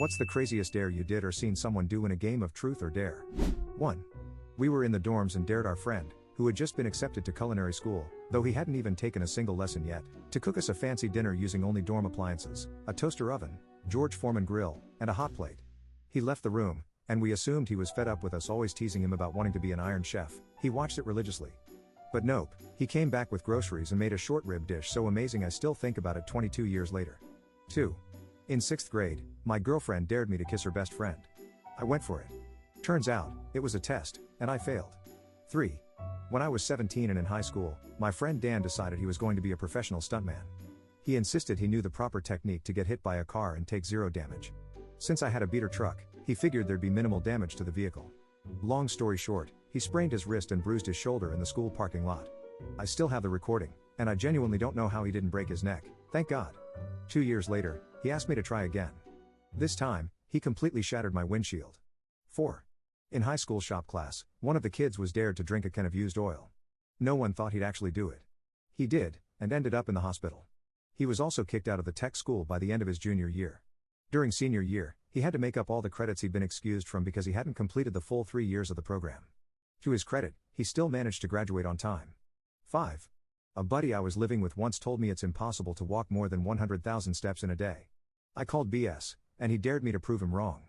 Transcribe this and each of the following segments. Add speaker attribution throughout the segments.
Speaker 1: What's the craziest dare you did or seen someone do in a game of truth or dare? 1. We were in the dorms and dared our friend, who had just been accepted to culinary school, though he hadn't even taken a single lesson yet, to cook us a fancy dinner using only dorm appliances, a toaster oven, George Foreman grill, and a hot plate. He left the room, and we assumed he was fed up with us always teasing him about wanting to be an Iron Chef. He watched it religiously. But nope, he came back with groceries and made a short rib dish so amazing I still think about it 22 years later. 2. In 6th grade, my girlfriend dared me to kiss her best friend. I went for it. Turns out, it was a test, and I failed. 3. When I was 17 and in high school, my friend Dan decided he was going to be a professional stuntman. He insisted he knew the proper technique to get hit by a car and take zero damage. Since I had a beater truck, he figured there'd be minimal damage to the vehicle. Long story short, he sprained his wrist and bruised his shoulder in the school parking lot. I still have the recording, and I genuinely don't know how he didn't break his neck, thank God. 2 years later, he asked me to try again. This time, he completely shattered my windshield. 4. In high school shop class, one of the kids was dared to drink a can of used oil. No one thought he'd actually do it. He did, and ended up in the hospital. He was also kicked out of the tech school by the end of his junior year. During senior year, he had to make up all the credits he'd been excused from because he hadn't completed the full 3 years of the program. To his credit, he still managed to graduate on time. 5. A buddy I was living with once told me it's impossible to walk more than 100,000 steps in a day. I called BS, and he dared me to prove him wrong.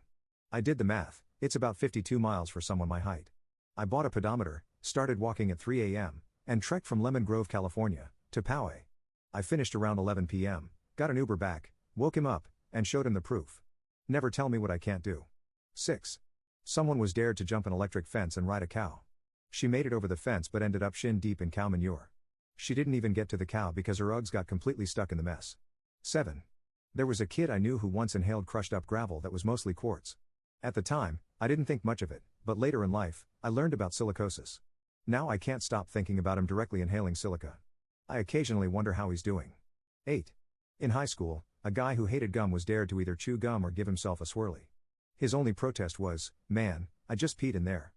Speaker 1: I did the math, it's about 52 miles for someone my height. I bought a pedometer, started walking at 3 a.m., and trekked from Lemon Grove, California, to Poway. I finished around 11 p.m., got an Uber back, woke him up, and showed him the proof. Never tell me what I can't do. 6. Someone was dared to jump an electric fence and ride a cow. She made it over the fence but ended up shin deep in cow manure. She didn't even get to the cow because her Uggs got completely stuck in the mess. 7. There was a kid I knew who once inhaled crushed up gravel that was mostly quartz. At the time, I didn't think much of it, but later in life, I learned about silicosis. Now I can't stop thinking about him directly inhaling silica. I occasionally wonder how he's doing. 8. In high school, a guy who hated gum was dared to either chew gum or give himself a swirly. His only protest was, "Man, I just peed in there."